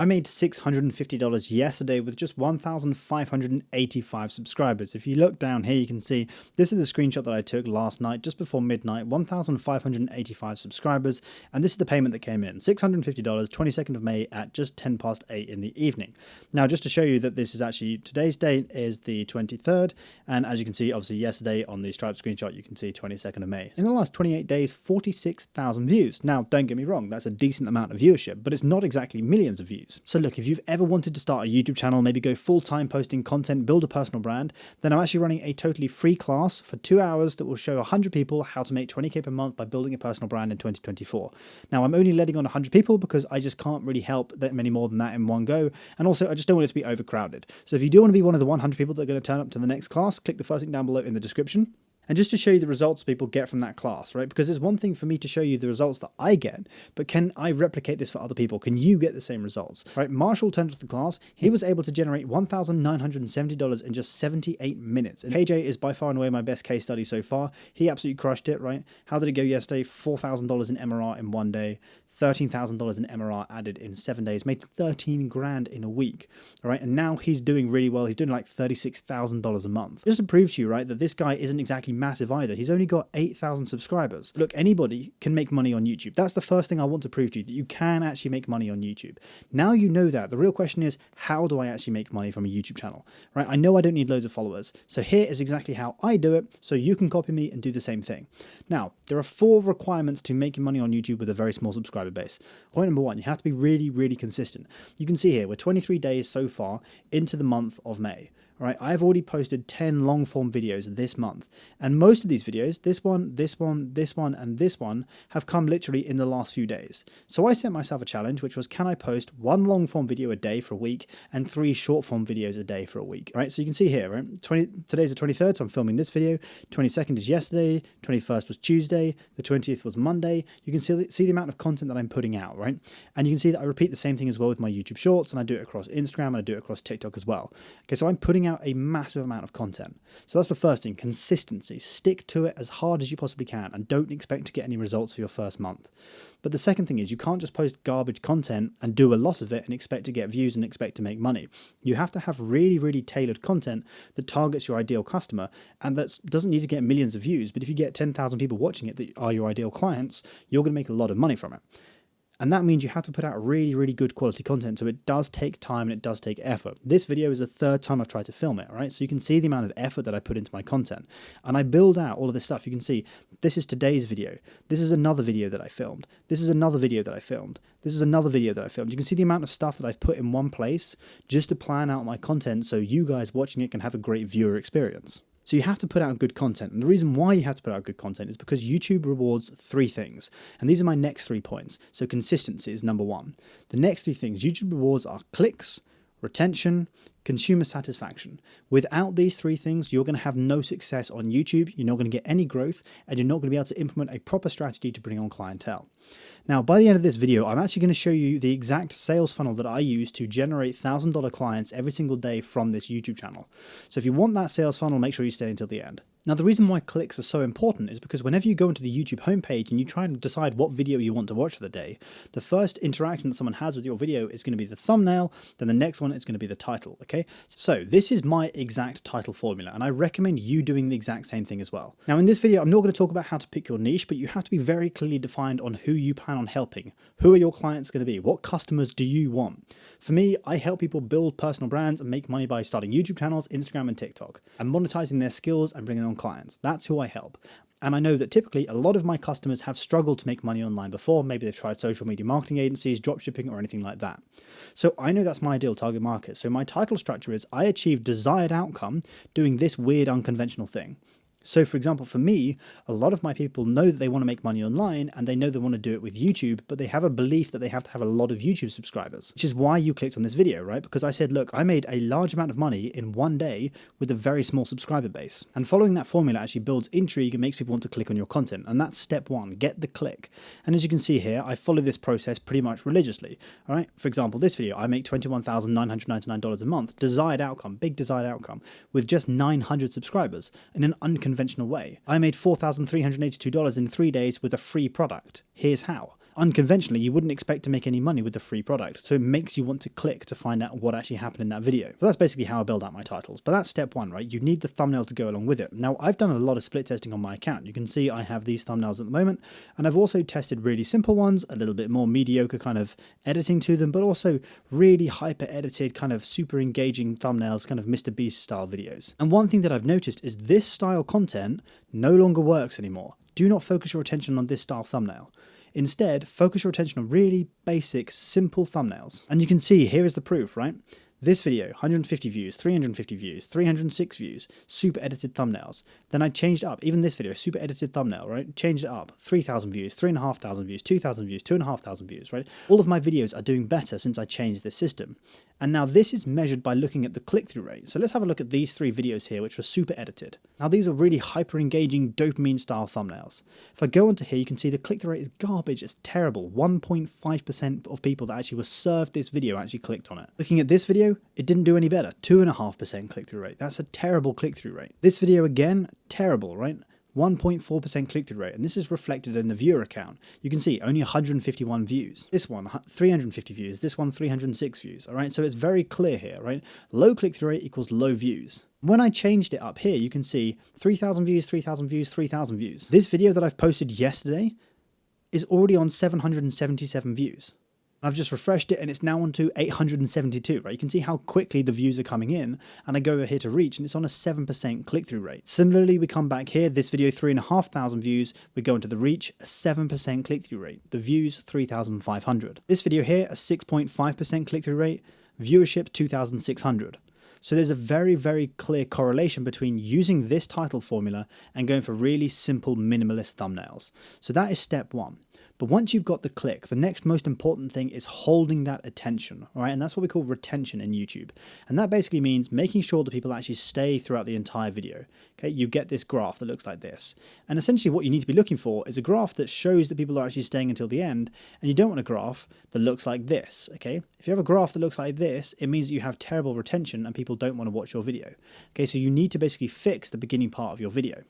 I made $650 yesterday with just 1,585 subscribers. If you look down here, you can see this is the screenshot that I took last night, just before midnight, 1,585 subscribers. And this is the payment that came in, $650, 22nd of May at just 10 past 8 in the evening. Now, just to show you that this is actually, today's date is the 23rd. And as you can see, obviously yesterday on the Stripe screenshot, you can see 22nd of May. In the last 28 days, 46,000 views. Now, don't get me wrong, that's a decent amount of viewership, but it's not exactly millions of views. So look, if you've ever wanted to start a YouTube channel, maybe go full-time posting content, build a personal brand, then I'm actually running a totally free class for 2 hours that will show 100 people how to make 20K per month by building a personal brand in 2024. Now, I'm only letting on 100 people because I just can't really help that many more than that in one go. And also, I just don't want it to be overcrowded. So if you do want to be one of the 100 people that are going to turn up to the next class, click the first link down below in the description. And just to show you the results people get from that class, right? Because there's one thing for me to show you the results that I get, but can I replicate this for other people? Can you get the same results, right? Marshall turned up to the class. He was able to generate $1,970 in just 78 minutes. And KJ is by far and away my best case study so far. He absolutely crushed it, right? How did it go yesterday? $4,000 in MRR in one day. $13,000 in MRR added in 7 days, made 13 grand in a week, all right? And now he's doing really well. He's doing like $36,000 a month. Just to prove to you, right, that this guy isn't exactly massive either. He's only got 8,000 subscribers. Look, anybody can make money on YouTube. That's the first thing I want to prove to you, that you can actually make money on YouTube. Now you know that. The real question is, how do I actually make money from a YouTube channel, right? I know I don't need loads of followers. So here is exactly how I do it, so you can copy me and do the same thing. Now, there are 4 requirements to making money on YouTube with a very small subscriber base. Point number 1, you have to be really, really consistent. You can see here, we're 23 days so far into the month of May. All right, I've already posted 10 long form videos this month. And most of these videos, this one, this one, this one, and this one, have come literally in the last few days. So I set myself a challenge, which was, can I post 1 long form video a day for a week and 3 short form videos a day for a week? All right, so you can see here, right? Today's the 23rd, so I'm filming this video. 22nd is yesterday, 21st was Tuesday, the 20th was Monday. You can see the amount of content that I'm putting out, right? And you can see that I repeat the same thing as well with my YouTube Shorts, and I do it across Instagram, and I do it across TikTok as well. Okay, so I'm putting out a massive amount of content. So that's the first thing, consistency. Stick to it as hard as you possibly can and don't expect to get any results for your first month. But the second thing is, you can't just post garbage content and do a lot of it and expect to get views and expect to make money. You have to have really, really tailored content that targets your ideal customer, and that doesn't need to get millions of views, but if you get 10,000 people watching it that are your ideal clients, you're going to make a lot of money from it. And that means you have to put out really, really good quality content. So it does take time and it does take effort. This video is the 3rd time I've tried to film it, right? So you can see the amount of effort that I put into my content. And I build out all of this stuff. You can see this is today's video. This is another video that I filmed. This is another video that I filmed. This is another video that I filmed. You can see the amount of stuff that I've put in one place just to plan out my content so you guys watching it can have a great viewer experience. So you have to put out good content. And the reason why you have to put out good content is because YouTube rewards 3 things. And these are my next 3 points. So consistency is number 1. The next 3 things YouTube rewards are clicks, retention, consumer satisfaction. Without these 3 things, you're going to have no success on YouTube. You're not going to get any growth, and you're not going to be able to implement a proper strategy to bring on clientele. Now, by the end of this video, I'm actually going to show you the exact sales funnel that I use to generate $1,000 clients every single day from this YouTube channel. So if you want that sales funnel, make sure you stay until the end. Now, the reason why clicks are so important is because whenever you go into the YouTube homepage and you try and decide what video you want to watch for the day, the first interaction that someone has with your video is going to be the thumbnail, then the next one is going to be the title, okay? So this is my exact title formula, and I recommend you doing the exact same thing as well. Now, in this video, I'm not going to talk about how to pick your niche, but you have to be very clearly defined on who you plan on helping. Who are your clients going to be? What customers do you want? For me, I help people build personal brands and make money by starting YouTube channels, Instagram, and TikTok, and monetizing their skills and bringing on clients. That's who I help. And I know that typically a lot of my customers have struggled to make money online before. Maybe they've tried social media marketing agencies, dropshipping, or anything like that. So I know that's my ideal target market. So my title structure is I achieve desired outcome doing this weird unconventional thing. So for example, for me, a lot of my people know that they want to make money online and they know they want to do it with YouTube, but they have a belief that they have to have a lot of YouTube subscribers, which is why you clicked on this video, right? Because I said, look, I made a large amount of money in one day with a very small subscriber base. And following that formula actually builds intrigue and makes people want to click on your content. And that's step 1, get the click. And as you can see here, I follow this process pretty much religiously, all right? For example, this video, I make $21,999 a month, desired outcome, big desired outcome, with just 900 subscribers in an unconventional way. I made $4,382 in 3 days with a free product. Here's how. unconventionally, you wouldn't expect to make any money with the free product. So it makes you want to click to find out what actually happened in that video. So that's basically how I build out my titles. But that's step one, right? You need the thumbnail to go along with it. Now, I've done a lot of split testing on my account. You can see I have these thumbnails at the moment, and I've also tested really simple ones, a little bit more mediocre kind of editing to them, but also really hyper edited, kind of super engaging thumbnails, kind of Mr. Beast style videos. And one thing that I've noticed is this style content no longer works anymore. Do not focus your attention on this style thumbnail. Instead, focus your attention on really basic, simple thumbnails. And you can see here is the proof, right? This video, 150 views, 350 views, 306 views, super edited thumbnails. Then I changed it up, even this video, super edited thumbnail, right? Changed it up, 3,000 views, 3,500 views, 2,000 views, 2,500 views, right? All of my videos are doing better since I changed this system. And now this is measured by looking at the click-through rate. So let's have a look at these 3 videos here, which were super edited. Now these are really hyper-engaging dopamine style thumbnails. If I go onto here, you can see the click-through rate is garbage. It's terrible. 1.5% of people that actually were served this video actually clicked on it. Looking at this video, it didn't do any better. 2.5% click-through rate. That's a terrible click-through rate. This video again, terrible, right? 1.4% click-through rate, and this is reflected in the viewer account. You can see only 151 views. This one, 350 views. This one, 306 views. All right, so it's very clear here, right? Low click-through rate equals low views. When I changed it up here, you can see 3,000 views, 3,000 views, 3,000 views. This video that I've posted yesterday is already on 777 views. I've just refreshed it and it's now on to 872, right? You can see how quickly the views are coming in, and I go over here to reach and it's on a 7% click-through rate. Similarly, we come back here, this video 3,500 views, we go into the reach, a 7% click-through rate. The views 3,500. This video here, a 6.5% click-through rate, viewership 2,600. So there's a very, very clear correlation between using this title formula and going for really simple minimalist thumbnails. So that is step one. But once you've got the click, the next most important thing is holding that attention, all right? And that's what we call retention in YouTube. And that basically means making sure that people actually stay throughout the entire video, okay? You get this graph that looks like this. And essentially what you need to be looking for is a graph that shows that people are actually staying until the end, and you don't want a graph that looks like this, okay? If you have a graph that looks like this, it means that you have terrible retention and people don't want to watch your video, okay? So you need to basically fix the beginning part of your video.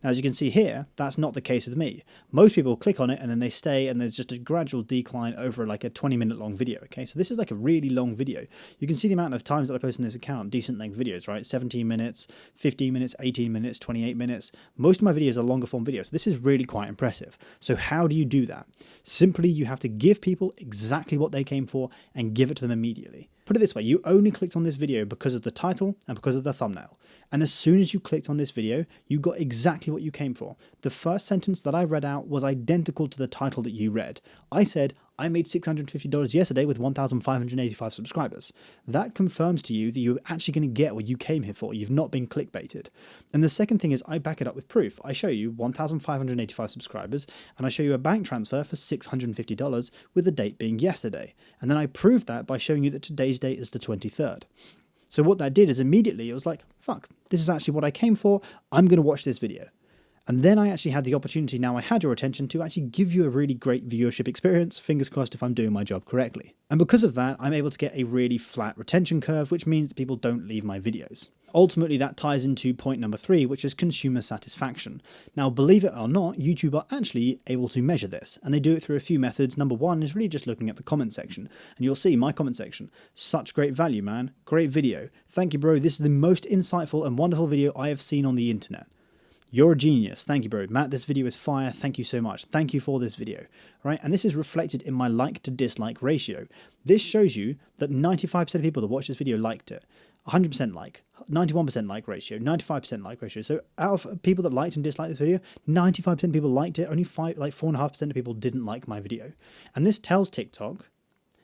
Now, as you can see here, that's not the case with me. Most people click on it and then they stay, and there's just a gradual decline over like a 20-minute long video, okay? So this is like a really long video. You can see the amount of times that I post on this account, decent length videos, right? 17 minutes, 15 minutes, 18 minutes, 28 minutes. Most of my videos are longer form videos. So this is really quite impressive. So how do you do that? Simply, you have to give people exactly what they came for and give it to them immediately. Put it this way, you only clicked on this video because of the title and because of the thumbnail. And as soon as you clicked on this video, you got exactly what you came for. The first sentence that I read out was identical to the title that you read. I said, I made $650 yesterday with 1,585 subscribers. That confirms to you that you're actually going to get what you came here for. You've not been clickbaited. And the second thing is I back it up with proof. I show you 1,585 subscribers and I show you a bank transfer for $650 with the date being yesterday. And then I proved that by showing you that today's date is the 23rd. So what that did is immediately it was like, fuck, this is actually what I came for. I'm going to watch this video. And then I actually had the opportunity, now I had your attention, to actually give you a really great viewership experience, fingers crossed if I'm doing my job correctly. And because of that, I'm able to get a really flat retention curve, which means that people don't leave my videos. Ultimately, that ties into point number 3, which is consumer satisfaction. Now, believe it or not, YouTube are actually able to measure this, and they do it through a few methods. Number 1 is really just looking at the comment section, and you'll see my comment section. Such great value, man. Great video. Thank you, bro. This is the most insightful and wonderful video I have seen on the internet. You're a genius. Thank you, bro. Matt, this video is fire. Thank you so much. Thank you for this video. Right? And this is reflected in my like to dislike ratio. This shows you that 95% of people that watched this video liked it. 100% like, 91% like ratio, 95% like ratio. So out of people that liked and disliked this video, 95% of people liked it. Only 4.5% of people didn't like my video. And this tells TikTok,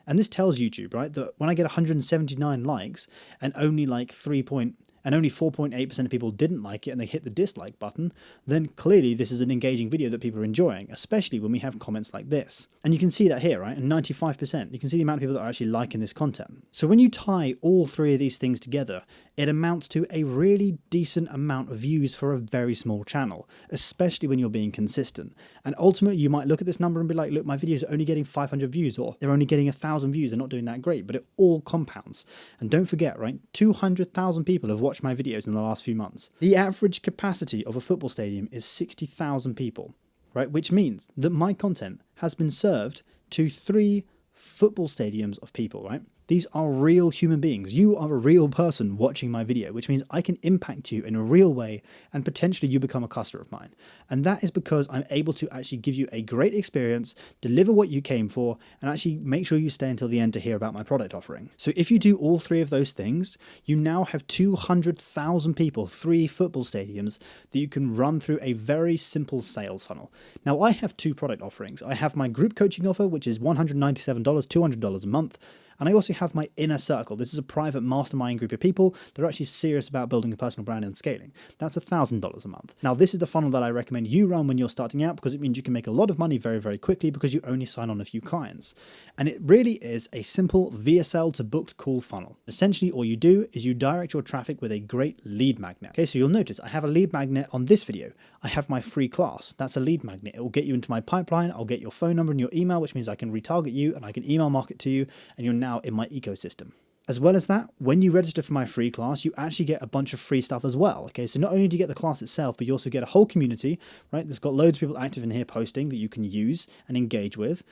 and this tells YouTube, right, that when I get 179 likes and only like 4.8% of people didn't like it and they hit the dislike button, then clearly this is an engaging video that people are enjoying, especially when we have comments like this. And you can see that here, right? And 95%. You can see the amount of people that are actually liking this content. So when you tie all 3 of these things together, it amounts to a really decent amount of views for a very small channel, especially when you're being consistent. And ultimately, you might look at this number and be like, look, my videos are only getting 500 views, or they're only getting 1,000 views. They're not doing that great, but it all compounds. And don't forget, right? 200,000 people have watched my videos in the last few months. The average capacity of a football stadium is 60,000 people, right? Which means that my content has been served to 3 football stadiums of people, right? These are real human beings. You are a real person watching my video, which means I can impact you in a real way and potentially you become a customer of mine. And that is because I'm able to actually give you a great experience, deliver what you came for, and actually make sure you stay until the end to hear about my product offering. So if you do all 3 of those things, you now have 200,000 people, 3 football stadiums that you can run through a very simple sales funnel. Now I have 2 product offerings. I have my group coaching offer, which is $197, $200 a month. And I also have my inner circle. This is a private mastermind group of people that are actually serious about building a personal brand and scaling. That's $1,000 a month. Now, this is the funnel that I recommend you run when you're starting out because it means you can make a lot of money very, very quickly because you only sign on a few clients. And it really is a simple VSL to booked call funnel. Essentially, all you do is you direct your traffic with a great lead magnet. Okay, so you'll notice I have a lead magnet on this video. I have my free class. That's a lead magnet. It will get you into my pipeline. I'll get your phone number and your email, which means I can retarget you and I can email market to you, and you're now in my ecosystem. As well as that, when you register for my free class, you actually get a bunch of free stuff as well. Okay, so not only do you get the class itself, but you also get a whole community, right? There's got loads of people active in here posting that you can use and engage with.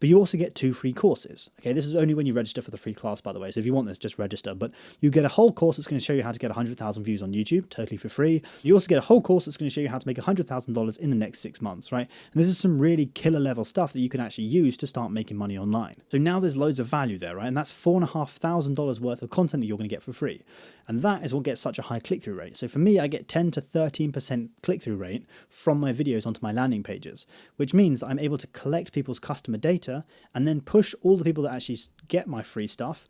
But you also get 2 free courses. Okay, this is only when you register for the free class, by the way. So if you want this, just register. But you get a whole course that's going to show you how to get 100,000 views on YouTube, totally for free. You also get a whole course that's going to show you how to make $100,000 in the next 6 months, right? And this is some really killer level stuff that you can actually use to start making money online. So now there's loads of value there, right? And that's $4,500 worth of content that you're going to get for free. And that is what gets such a high click-through rate. So for me, I get 10 to 13% click-through rate from my videos onto my landing pages, which means I'm able to collect people's customer data and then push all the people that actually get my free stuff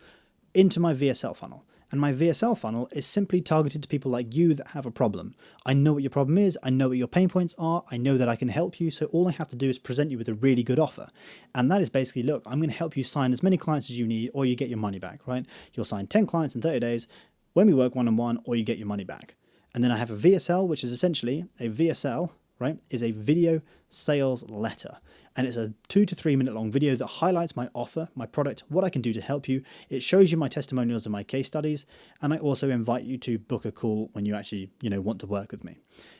into my VSL funnel. And my VSL funnel is simply targeted to people like you that have a problem. I know what your problem is. I know what your pain points are. I know that I can help you. So all I have to do is present you with a really good offer. And that is basically, look, I'm going to help you sign as many clients as you need, or you get your money back, right? You'll sign 10 clients in 30 days when we work one-on-one, or you get your money back. And then I have a VSL, which is essentially a VSL, right, is a video sales letter. And it's a 2 to 3 minute long video that highlights my offer, my product, what I can do to help you. It shows you my testimonials and my case studies. And I also invite you to book a call when you actually, want to work with me.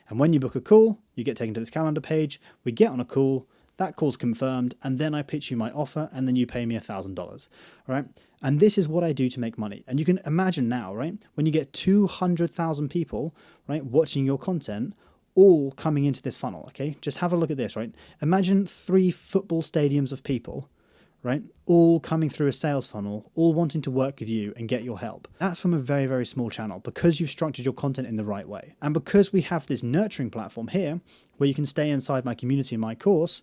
And when you book a call, you get taken to this calendar page. We get on a call. That call's confirmed, and then I pitch you my offer, and then you pay me $1,000, all right? And this is what I do to make money. And you can imagine now, right, when you get 200,000 people, right, watching your content, all coming into this funnel, okay? Just have a look at this, right? Imagine 3 football stadiums of people, right, all coming through a sales funnel, all wanting to work with you and get your help. That's from a very, very small channel because you've structured your content in the right way. And because we have this nurturing platform here where you can stay inside my community and my course,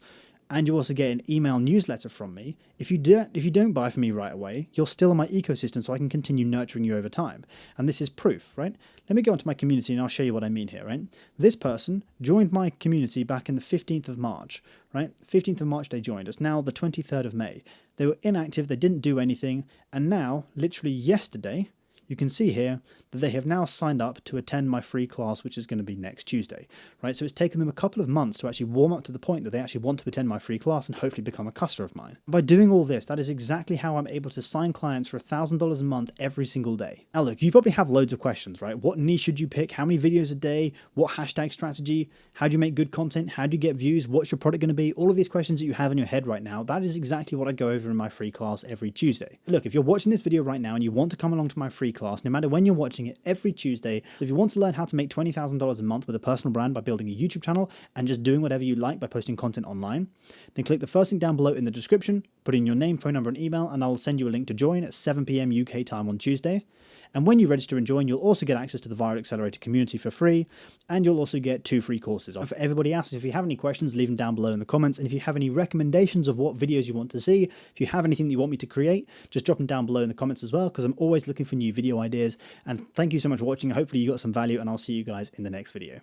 and you also get an email newsletter from me. If you don't buy from me right away, you're still in my ecosystem, so I can continue nurturing you over time. And this is proof, right? Let me go into my community and I'll show you what I mean here, right? This person joined my community back in the 15th of March, right? 15th of March they joined. It's now the 23rd of May. They were inactive, they didn't do anything, and now, literally yesterday, you can see here that they have now signed up to attend my free class, which is going to be next Tuesday, right? So it's taken them a couple of months to actually warm up to the point that they actually want to attend my free class and hopefully become a customer of mine. By doing all this, that is exactly how I'm able to sign clients for $1,000 a month every single day. Now look, you probably have loads of questions, right? What niche should you pick? How many videos a day? What hashtag strategy? How do you make good content? How do you get views? What's your product going to be? All of these questions that you have in your head right now, that is exactly what I go over in my free class every Tuesday. Look, if you're watching this video right now and you want to come along to my free class, no matter when you're watching it, every Tuesday, so if you want to learn how to make $20,000 a month with a personal brand by building a YouTube channel and just doing whatever you like by posting content online, then click the first link down below in the description, put in your name, phone number, and email, and I'll send you a link to join at 7 p.m. UK time on Tuesday. And when you register and join, you'll also get access to the Viral Accelerator community for free, and you'll also get 2 free courses. For everybody else, if you have any questions, leave them down below in the comments, and if you have any recommendations of what videos you want to see, if you have anything that you want me to create, just drop them down below in the comments as well, because I'm always looking for new video ideas. And thank you so much for watching. Hopefully you got some value, and I'll see you guys in the next video.